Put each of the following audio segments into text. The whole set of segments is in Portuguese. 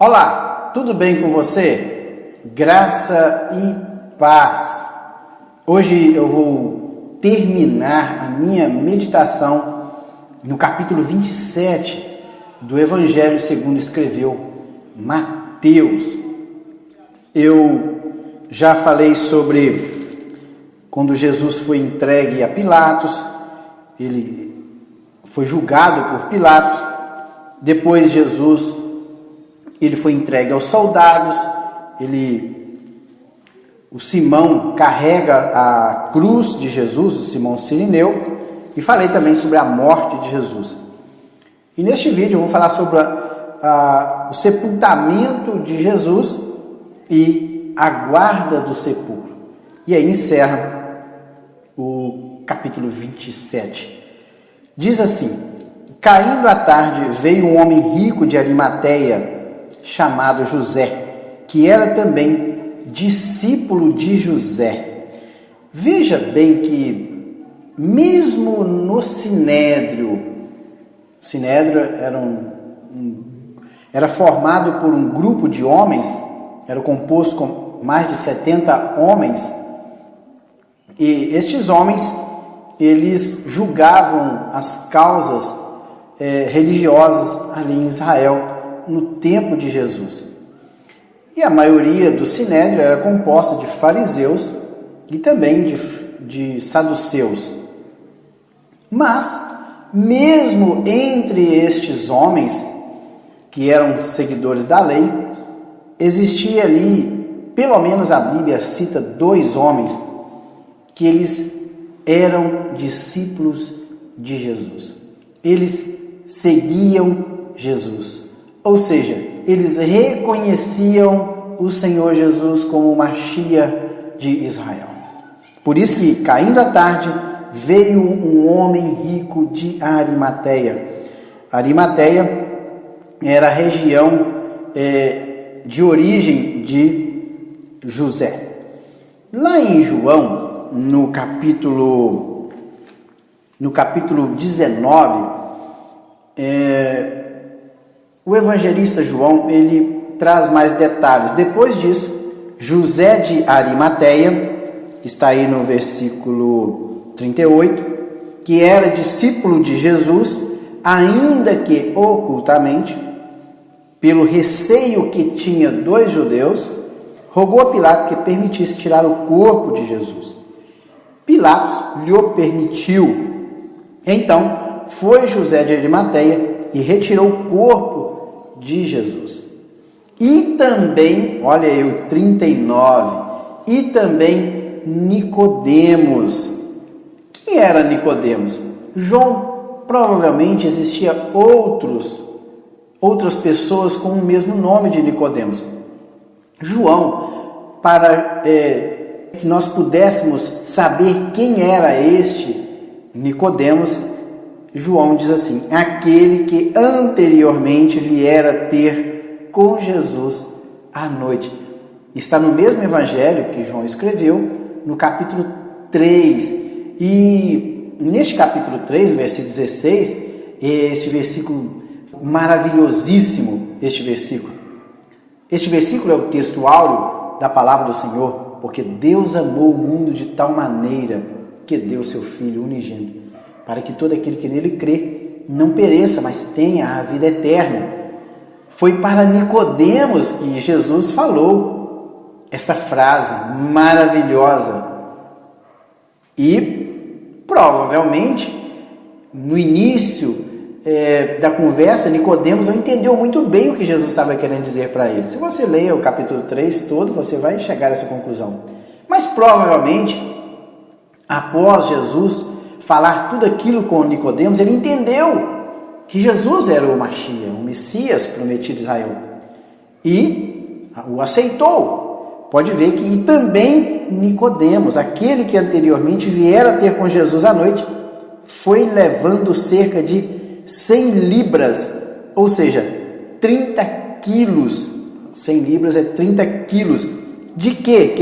Olá, tudo bem com você? Graça e paz. Hoje eu vou terminar a minha meditação no capítulo 27 do Evangelho segundo escreveu Mateus. Eu já falei sobre quando Jesus foi entregue a Pilatos, ele foi julgado por Pilatos, depois ele foi entregue aos soldados, o Simão carrega a cruz de Jesus, o Simão Cirineu, e falei também sobre a morte de Jesus. E neste vídeo eu vou falar sobre o sepultamento de Jesus e a guarda do sepulcro. E aí encerra o capítulo 27. Diz assim: caindo a tarde, veio um homem rico de Arimateia, chamado José, que era também discípulo de José. Veja bem que mesmo no Sinédrio era formado por um grupo de homens, era composto com mais de 70 homens, e estes homens, eles julgavam as causas religiosas ali em Israel, no tempo de Jesus. E a maioria do Sinédrio era composta de fariseus e também de saduceus. Mas, mesmo entre estes homens, que eram seguidores da lei, existia ali, pelo menos a Bíblia cita 2 homens, que eles eram discípulos de Jesus. Eles seguiam Jesus. Ou seja, eles reconheciam o Senhor Jesus como o Machia de Israel. Por isso que, caindo a tarde, veio um homem rico de Arimateia. Arimateia era a região de origem de José. Lá em João, no capítulo 19, o evangelista João, ele traz mais detalhes. Depois disso, José de Arimateia, está aí no versículo 38, que era discípulo de Jesus, ainda que ocultamente, pelo receio que tinha dos judeus, rogou a Pilatos que permitisse tirar o corpo de Jesus. Pilatos lhe permitiu. Então, foi José de Arimateia e retirou o corpo de Jesus. E também, olha aí o 39, e também Nicodemos. Quem era Nicodemos? João, provavelmente existia outras pessoas com o mesmo nome de Nicodemos. João, para que nós pudéssemos saber quem era este Nicodemos, João diz assim: aquele que anteriormente viera ter com Jesus à noite. Está no mesmo evangelho que João escreveu, no capítulo 3. E neste capítulo 3, versículo 16, este versículo maravilhosíssimo, este versículo é o texto áureo da palavra do Senhor, porque Deus amou o mundo de tal maneira que deu seu Filho unigênito, para que todo aquele que nele crê não pereça, mas tenha a vida eterna. Foi para Nicodemos que Jesus falou esta frase maravilhosa. E, provavelmente, no início da conversa, Nicodemos não entendeu muito bem o que Jesus estava querendo dizer para ele. Se você ler o capítulo 3 todo, você vai chegar a essa conclusão. Mas, provavelmente, após Jesus falar tudo aquilo com Nicodemos, ele entendeu que Jesus era o Machia, o Messias prometido a Israel, e o aceitou. Pode ver que e também Nicodemos, aquele que anteriormente viera ter com Jesus à noite, foi levando cerca de 100 libras, ou seja, 30 quilos. 100 libras é 30 quilos. De quê?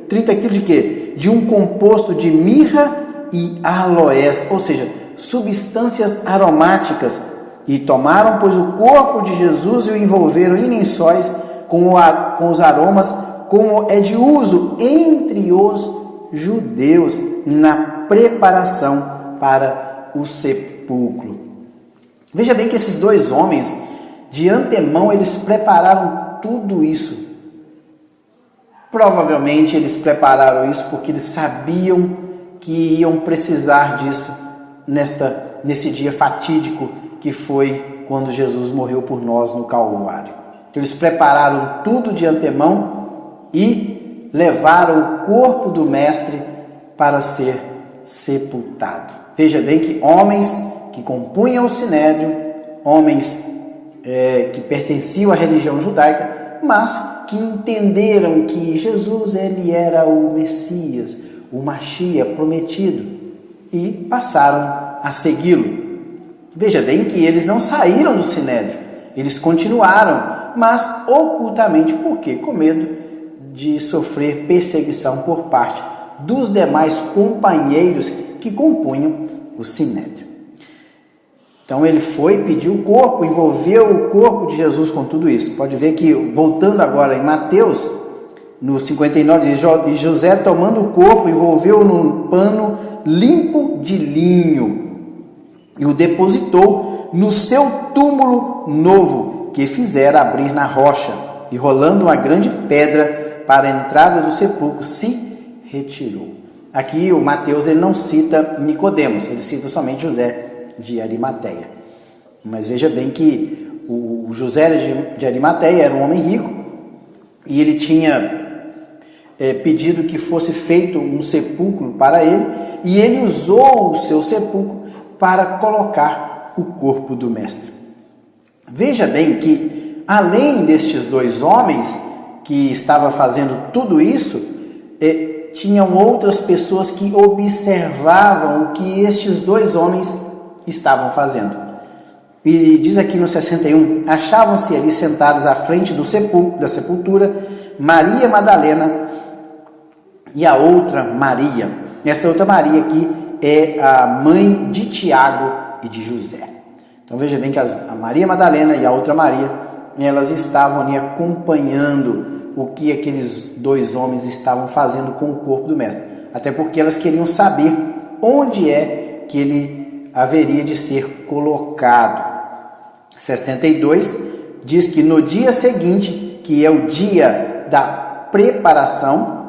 30 quilos de quê? De um composto de mirra e aloés, ou seja, substâncias aromáticas E tomaram, pois, o corpo de Jesus e o envolveram em lençóis com os aromas, como é de uso entre os judeus na preparação para o sepulcro. Veja bem que esses dois homens, de antemão, eles prepararam tudo isso. Provavelmente eles prepararam isso porque eles sabiam que iam precisar disso nesse dia fatídico que foi quando Jesus morreu por nós no Calvário. Eles prepararam tudo de antemão e levaram o corpo do Mestre para ser sepultado. Veja bem que homens que compunham o Sinédrio, homens que pertenciam à religião judaica, mas que entenderam que Jesus ele era o Messias, o Mashiach prometido, e passaram a segui-lo. Veja bem que eles não saíram do Sinédrio, eles continuaram, mas ocultamente. Por quê? Com medo de sofrer perseguição por parte dos demais companheiros que compunham o Sinédrio. Então ele foi, pediu o corpo, envolveu o corpo de Jesus com tudo isso. Pode ver que, voltando agora em Mateus, no 59, diz: e José, tomando o corpo, envolveu num pano limpo de linho e o depositou no seu túmulo novo, que fizera abrir na rocha, e rolando uma grande pedra para a entrada do sepulcro, se retirou. Aqui o Mateus ele não cita Nicodemos, ele cita somente José de Arimateia. Mas veja bem que o José de Arimateia era um homem rico e ele tinha pedido que fosse feito um sepulcro para ele, e ele usou o seu sepulcro para colocar o corpo do Mestre. Veja bem que, além destes dois homens que estavam fazendo tudo isso, tinham outras pessoas que observavam o que estes dois homens estavam fazendo. E diz aqui no 61, achavam-se ali sentados à frente da sepultura Maria Madalena e a outra Maria. Esta outra Maria aqui é a mãe de Tiago e de José. Então veja bem que a Maria Madalena e a outra Maria, elas estavam ali acompanhando o que aqueles dois homens estavam fazendo com o corpo do Mestre. Até porque elas queriam saber onde é que ele haveria de ser colocado. 62 diz que no dia seguinte, que é o dia da preparação,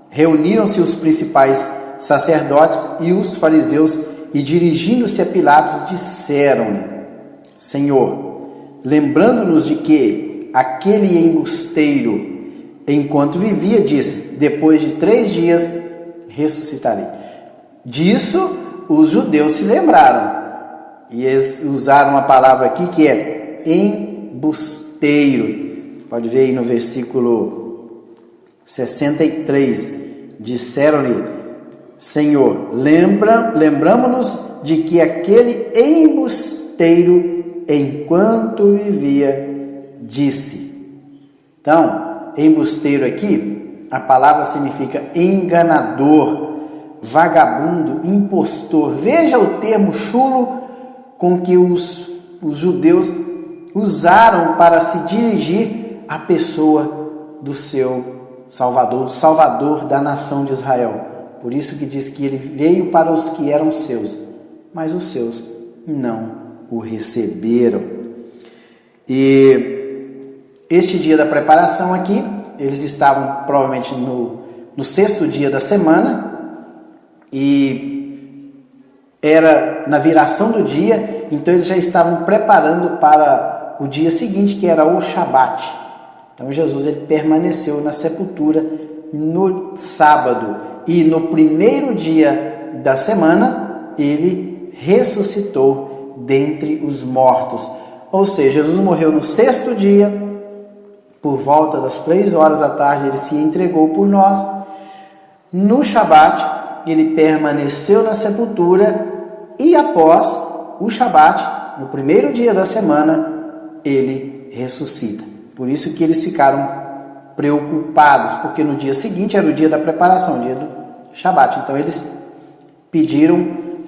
reuniram-se os principais sacerdotes e os fariseus e, dirigindo-se a Pilatos, disseram-lhe: Senhor, lembrando-nos de que aquele embusteiro, enquanto vivia, disse: depois de 3 dias ressuscitarei. Disso os judeus se lembraram e eles usaram uma palavra aqui que é embusteiro. Pode ver aí no versículo 63. Disseram-lhe: Senhor, lembramo-nos de que aquele embusteiro, enquanto vivia, disse. Então, embusteiro aqui, a palavra significa enganador, vagabundo, impostor. Veja o termo chulo com que os judeus usaram para se dirigir à pessoa do seu Salvador, do Salvador da nação de Israel. Por isso que diz que ele veio para os que eram seus, mas os seus não o receberam. E este dia da preparação aqui, eles estavam provavelmente no 6º dia da semana, e era na viração do dia, então eles já estavam preparando para o dia seguinte, que era o Shabat. Então Jesus ele permaneceu na sepultura no sábado, e no primeiro dia da semana ele ressuscitou dentre os mortos. Ou seja, Jesus morreu no 6º dia, por volta das 3 horas da tarde ele se entregou por nós. No Shabat ele permaneceu na sepultura, e após o Shabat, no primeiro dia da semana, ele ressuscita. Por isso que eles ficaram preocupados, porque no dia seguinte era o dia da preparação, o dia do Shabat. Então eles pediram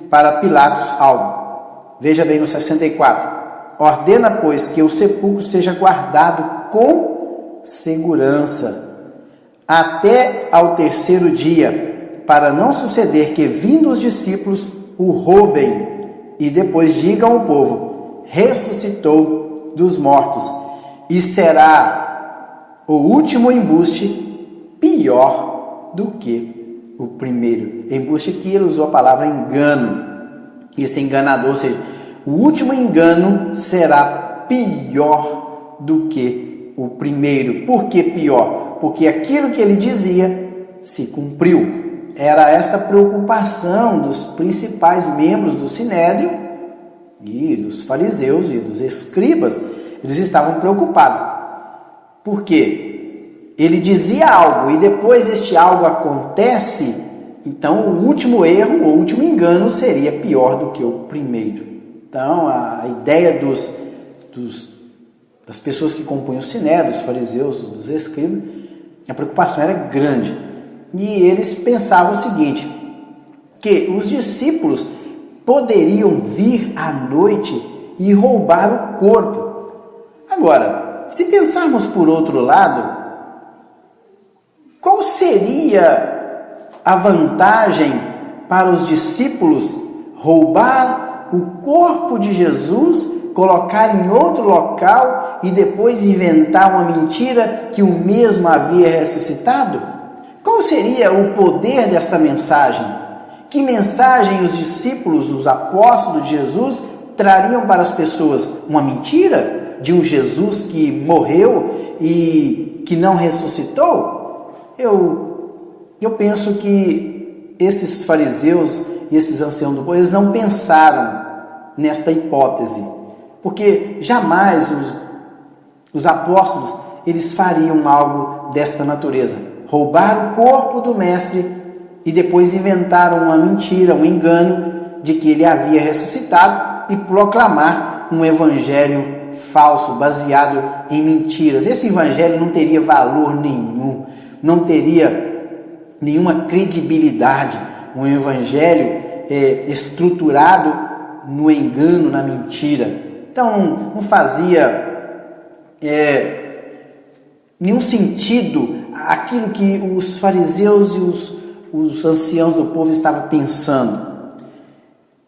para Pilatos algo. Veja bem no 64. Ordena, pois, que o sepulcro seja guardado com segurança até ao terceiro dia, para não suceder que, vindo os discípulos, o roubem e depois digam ao povo: ressuscitou dos mortos. E será o último embuste pior do que o primeiro. Embuste, que ele usou a palavra engano. Esse enganador, ou seja, o último engano será pior do que o primeiro. Por que pior? Porque aquilo que ele dizia se cumpriu. Era esta preocupação dos principais membros do Sinédrio e dos fariseus e dos escribas. Eles estavam preocupados. Por quê? Ele dizia algo e depois este algo acontece, então o último erro, o último engano seria pior do que o primeiro. Então a ideia das pessoas que compunham o Sinédrio, dos fariseus, dos escribas, a preocupação era grande. E eles pensavam o seguinte, que os discípulos poderiam vir à noite e roubar o corpo. Agora, se pensarmos por outro lado, qual seria a vantagem para os discípulos roubar o corpo de Jesus, colocar em outro local e depois inventar uma mentira que o mesmo havia ressuscitado? Qual seria o poder dessa mensagem? Que mensagem os discípulos, os apóstolos de Jesus, trariam para as pessoas? Uma mentira de um Jesus que morreu e que não ressuscitou? Eu penso que esses fariseus e esses anciãos do povo, eles não pensaram nesta hipótese, porque jamais os apóstolos, eles fariam algo desta natureza, roubar o corpo do mestre e depois inventaram uma mentira, um engano de que ele havia ressuscitado e proclamar um evangelho falso, baseado em mentiras. Esse evangelho não teria valor nenhum, não teria nenhuma credibilidade. Um evangelho estruturado no engano, na mentira. Então não fazia nenhum sentido aquilo que os fariseus e os anciãos do povo estavam pensando.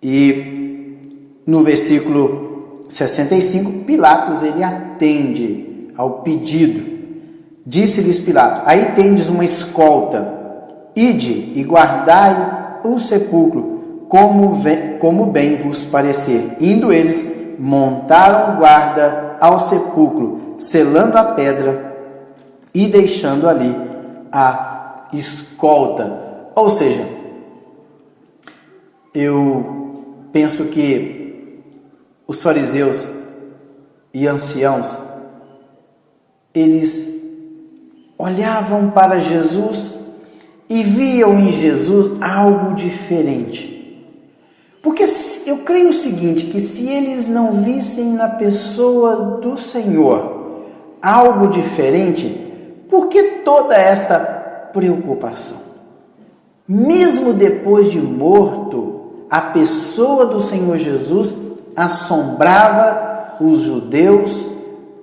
E no versículo 65, Pilatos ele atende ao pedido. Disse-lhes Pilatos: aí tendes uma escolta, ide e guardai o sepulcro, como bem vos parecer. Indo eles, montaram guarda ao sepulcro, selando a pedra e deixando ali a escolta. Ou seja, eu penso que os fariseus e anciãos, eles olhavam para Jesus e viam em Jesus algo diferente. Porque eu creio o seguinte, que se eles não vissem na pessoa do Senhor algo diferente, por que toda esta preocupação? Mesmo depois de morto, a pessoa do Senhor Jesus assombrava os judeus,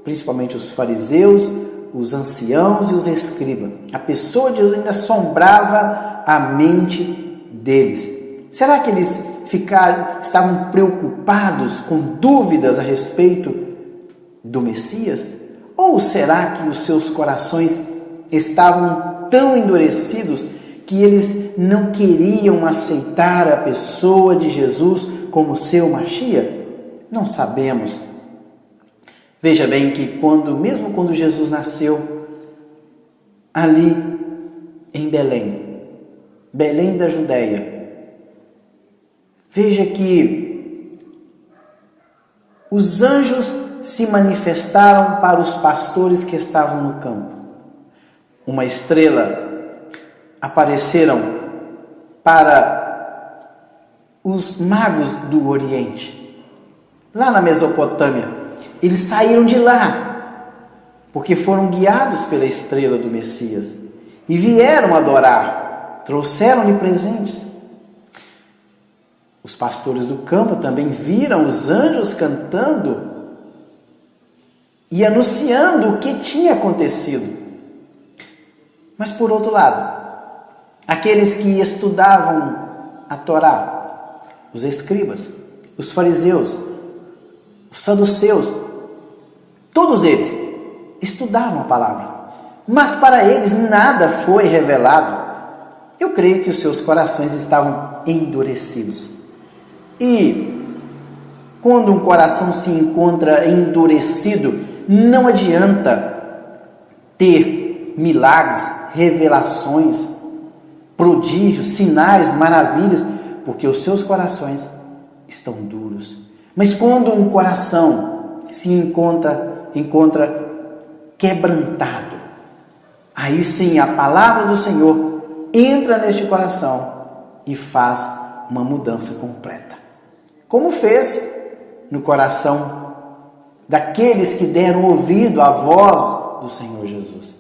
principalmente os fariseus, os anciãos e os escribas. A pessoa de Jesus ainda assombrava a mente deles. Será que eles estavam preocupados, com dúvidas a respeito do Messias? Ou será que os seus corações estavam tão endurecidos que eles não queriam aceitar a pessoa de Jesus como seu Machia? Não sabemos. Veja bem que mesmo quando Jesus nasceu ali em Belém da Judéia, veja que os anjos se manifestaram para os pastores que estavam no campo. Uma estrela apareceram para os magos do Oriente, lá na Mesopotâmia. Eles saíram de lá, porque foram guiados pela estrela do Messias, e vieram adorar, trouxeram-lhe presentes. Os pastores do campo também viram os anjos cantando e anunciando o que tinha acontecido. Mas por outro lado, aqueles que estudavam a Torá, os escribas, os fariseus, os saduceus, todos eles estudavam a palavra, mas para eles nada foi revelado. Eu creio que os seus corações estavam endurecidos. E quando um coração se encontra endurecido, não adianta ter milagres, revelações, prodígios, sinais, maravilhas, porque os seus corações estão duros. Mas quando um coração se encontra quebrantado, aí sim a palavra do Senhor entra neste coração e faz uma mudança completa. Como fez no coração daqueles que deram ouvido à voz do Senhor Jesus.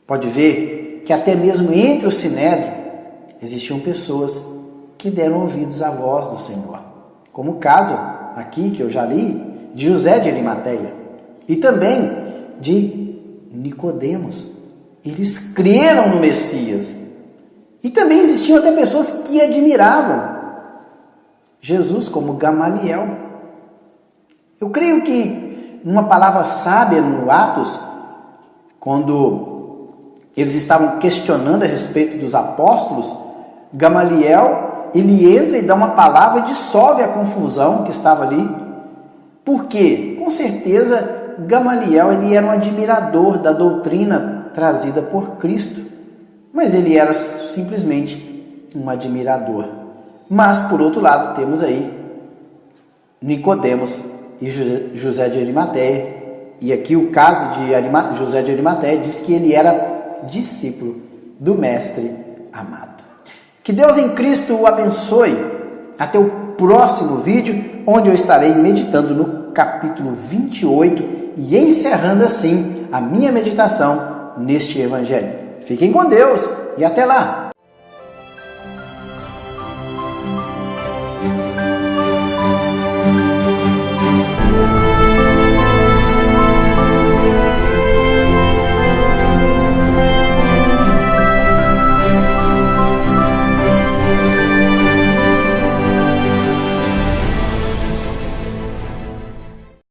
Pode ver que até mesmo entre o Sinédrio existiam pessoas que deram ouvidos à voz do Senhor. Como o caso aqui que eu já li de José de Arimateia e também de Nicodemos. Eles creram no Messias. E também existiam até pessoas que admiravam Jesus, como Gamaliel. Eu creio que uma palavra sábia no Atos, quando eles estavam questionando a respeito dos apóstolos, Gamaliel, ele entra e dá uma palavra e dissolve a confusão que estava ali. Por quê? Com certeza, Gamaliel ele era um admirador da doutrina trazida por Cristo, mas ele era simplesmente um admirador. Mas, por outro lado, temos aí Nicodemos e José de Arimateia, e aqui o caso de José de Arimateia diz que ele era discípulo do Mestre amado. Que Deus em Cristo o abençoe. Até o próximo vídeo, onde eu estarei meditando no capítulo 28 e encerrando assim a minha meditação neste Evangelho. Fiquem com Deus e até lá!